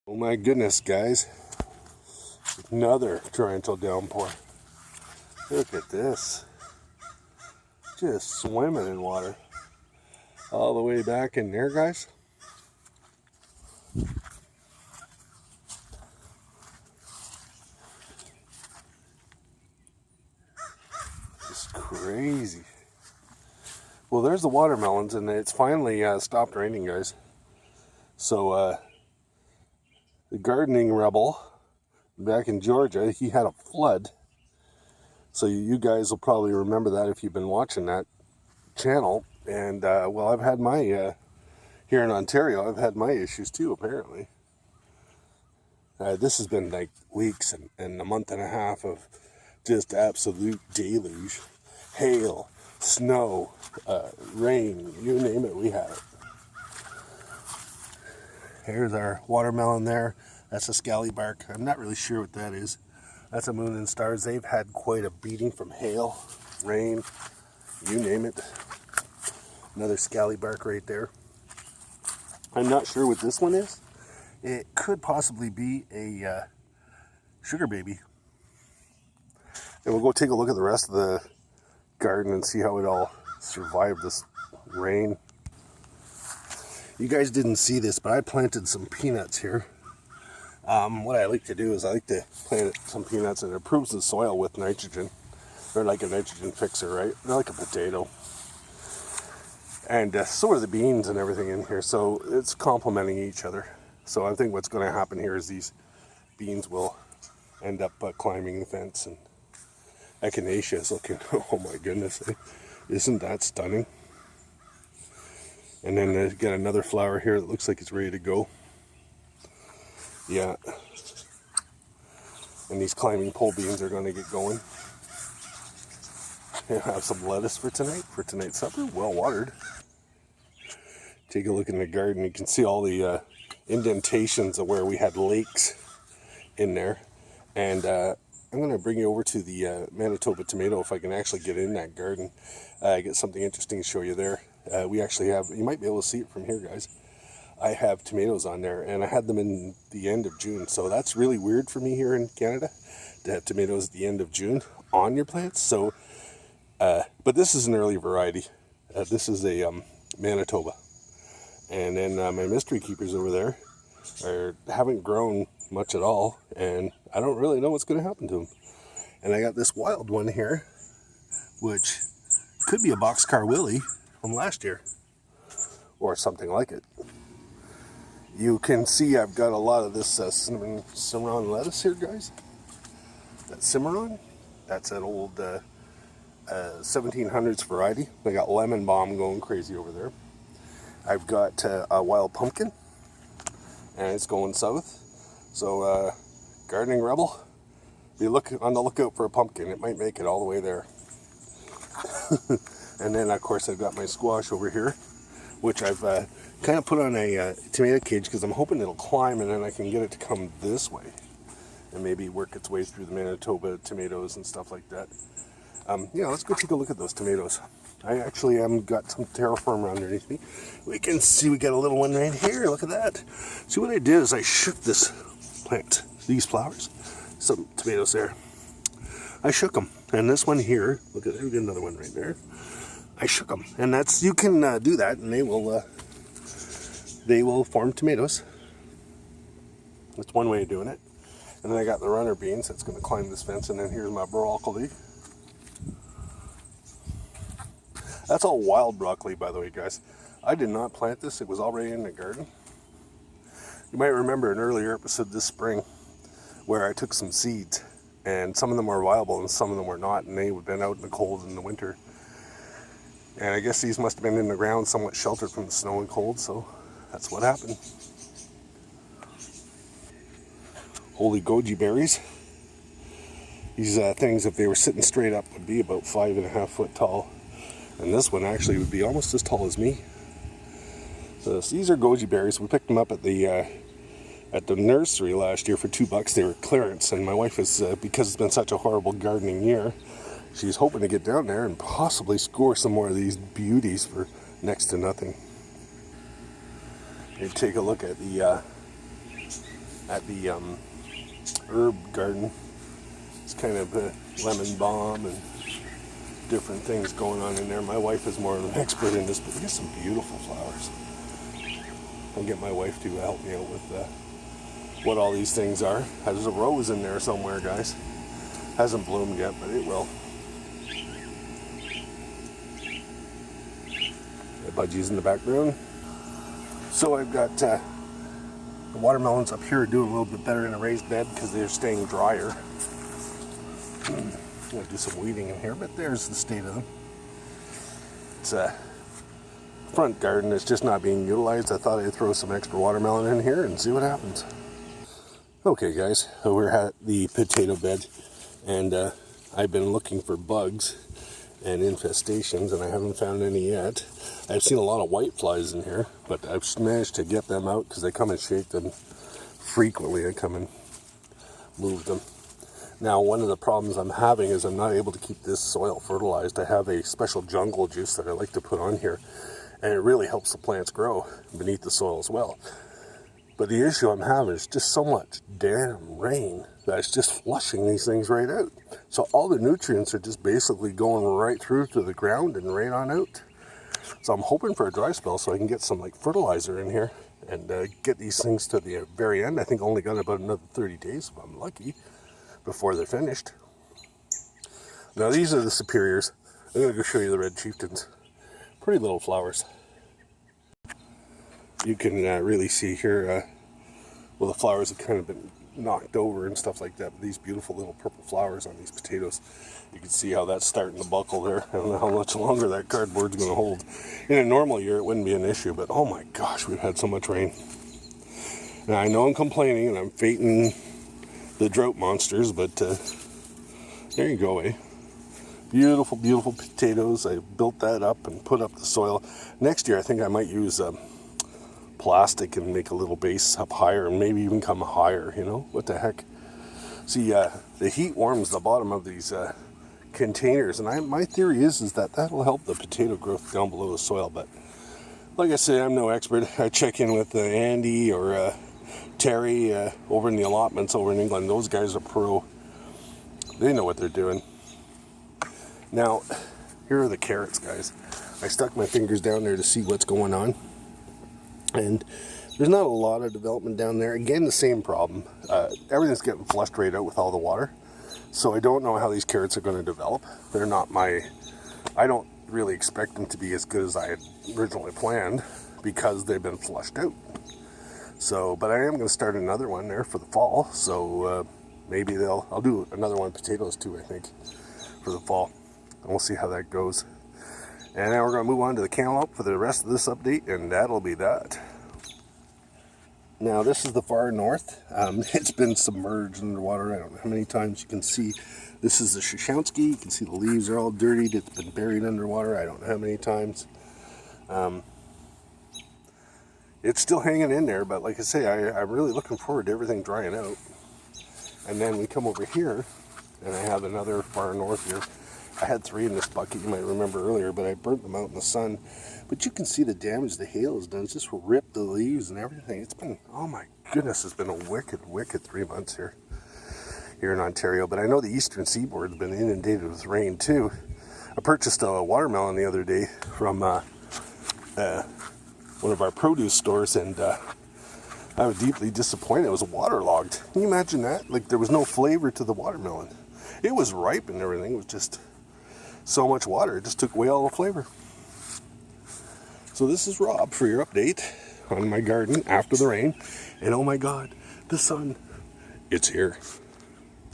Oh my goodness, guys. Another torrential downpour. Look at this. Just swimming in water. All the way back in there, guys. Just crazy. Well, there's the watermelons, and it's finally stopped raining, guys. So, the gardening rebel back in Georgia, he had a flood. So you guys will probably remember that if you've been watching that channel. And well, I've had my here in Ontario, I've had my issues too, apparently. This has been like weeks and a month and a half of just absolute deluge. Hail, snow, rain, you name it, we had it. Here's our watermelon there. That's a scallybark. I'm not really sure what that is. That's a moon and stars. They've had quite a beating from hail, rain, you name it. Another scallybark right there. I'm not sure what this one is. It could possibly be a sugar baby. And we'll go take a look at the rest of the garden and see how it all survived this rain. You guys didn't see this, but I planted some peanuts here. What I like to do is I like to plant some peanuts, and it improves the soil with nitrogen. They're like a nitrogen fixer, right? They're like a potato. And so are the beans and everything in here, so it's complementing each other. So I think what's going to happen here is these beans will end up climbing the fence, and echinacea is looking, oh my goodness, isn't that stunning? And then they get another flower here that looks like it's ready to go. Yeah. And these climbing pole beans are going to get going. And have some lettuce for tonight's supper, well watered. Take a look in the garden. You can see all the indentations of where we had lakes in there. And I'm going to bring you over to the Manitoba tomato if I can actually get in that garden. Get something interesting to show you there. We actually have, you might be able to see it from here, guys. I have tomatoes on there, and I had them in the end of June. So that's really weird for me here in Canada to have tomatoes at the end of June on your plants. So, but this is an early variety. This is a Manitoba. And then my mystery keepers over there haven't grown much at all, and I don't really know what's going to happen to them. And I got this wild one here, which could be a boxcar willy from last year, or something like it. You can see I've got a lot of this Cimarron lettuce here, guys. That Cimarron, that's an old 1700s variety. They got lemon balm going crazy over there. I've got a wild pumpkin, and it's going south. So, gardening rebel, be on the lookout for a pumpkin. It might make it all the way there. And then, of course, I've got my squash over here, which I've kind of put on a tomato cage because I'm hoping it'll climb, and then I can get it to come this way and maybe work its way through the Manitoba tomatoes and stuff like that. Yeah, let's go take a look at those tomatoes. I actually got some terra firma underneath me. We can see we got a little one right here. Look at that. See, what I did is I shook this plant, these flowers, some tomatoes there. I shook them, and this one here, look at there, we got another one right there. I shook them, and that's, you can do that, and they will form tomatoes. That's one way of doing it. And then I got the runner beans that's going to climb this fence, and then here's my broccoli. That's all wild broccoli, by the way, guys. I did not plant this. It was already in the garden. You might remember an earlier episode this spring where I took some seeds, and some of them were viable and some of them were not, and they had been out in the cold in the winter. And I guess these must have been in the ground somewhat sheltered from the snow and cold, so that's what happened. Holy Goji Berries. These things, if they were sitting straight up, would be about 5.5 foot tall. And this one actually would be almost as tall as me. So these are Goji Berries. We picked them up at the nursery last year for $2. They were clearance, and my wife is, because it's been such a horrible gardening year, she's hoping to get down there and possibly score some more of these beauties for next to nothing. You take a look at the at the herb garden. It's kind of a lemon balm and different things going on in there. My wife is more of an expert in this, but we got some beautiful flowers. I'll get my wife to help me out with what all these things are. There's a rose in there somewhere, guys. Hasn't bloomed yet, but it will. The budgies in the background. So I've got the watermelons up here are doing a little bit better in a raised bed because they're staying drier. I'm going to do some weeding in here, but there's the state of them. It's a front garden that's just not being utilized. I thought I'd throw some extra watermelon in here and see what happens. Okay guys, so we're at the potato bed, and I've been looking for bugs and infestations, and I haven't found any yet. I've seen a lot of white flies in here, but I've managed to get them out because they come and shake them frequently. I come and move them. Now, one of the problems I'm having is I'm not able to keep this soil fertilized. I have a special jungle juice that I like to put on here, and it really helps the plants grow beneath the soil as well. But the issue I'm having is just so much damn rain that it's just flushing these things right out. So all the nutrients are just basically going right through to the ground and right on out. So I'm hoping for a dry spell so I can get some like fertilizer in here and get these things to the very end. I think I only got about another 30 days if I'm lucky before they're finished. Now these are the superiors. I'm going to go show you the red chieftains. Pretty little flowers. You can really see here, well, the flowers have kind of been knocked over and stuff like that, but these beautiful little purple flowers on these potatoes, you can see how that's starting to buckle there. I don't know how much longer that cardboard's going to hold. In a normal year, it wouldn't be an issue, but oh my gosh, we've had so much rain. Now, I know I'm complaining and I'm fighting the drought monsters, but there you go, eh? Beautiful, beautiful potatoes. I built that up and put up the soil. Next year, I think I might use plastic and make a little base up higher and maybe even come higher, you know, what the heck. See, the heat warms the bottom of these containers, and my theory is that that'll help the potato growth down below the soil. But like I say, I'm no expert. I check in with Andy or Terry over in the allotments over in England. Those guys are pro. They know what they're doing. Now, here are the carrots, guys. I stuck my fingers down there to see what's going on. And there's not a lot of development down there. Again, the same problem. Everything's getting flushed right out with all the water. So I don't know how these carrots are going to develop. They're not I don't really expect them to be as good as I had originally planned because they've been flushed out. So, but I am going to start another one there for the fall. So maybe I'll do another one of potatoes too, I think, for the fall. And we'll see how that goes. And now we're going to move on to the cantaloupe for the rest of this update, and that'll be that. Now this is the far north. It's been submerged underwater. I don't know how many times you can see. This is the Shoshansky. You can see the leaves are all dirtied. It's been buried underwater. I don't know how many times. It's still hanging in there, but like I say, I'm really looking forward to everything drying out. And then we come over here, and I have another far north here. I had 3 in this bucket, you might remember earlier, but I burnt them out in the sun. But you can see the damage the hail has done. It's just ripped the leaves and everything. It's been, oh my goodness, it's been a wicked, wicked 3 months here in Ontario. But I know the eastern seaboard has been inundated with rain too. I purchased a watermelon the other day from one of our produce stores, and I was deeply disappointed. It was waterlogged. Can you imagine that? Like, there was no flavor to the watermelon. It was ripe and everything. It was just so much water. It just took away all the flavor. So this is Rob for your update on my garden after the rain. And oh my God, the sun, it's here.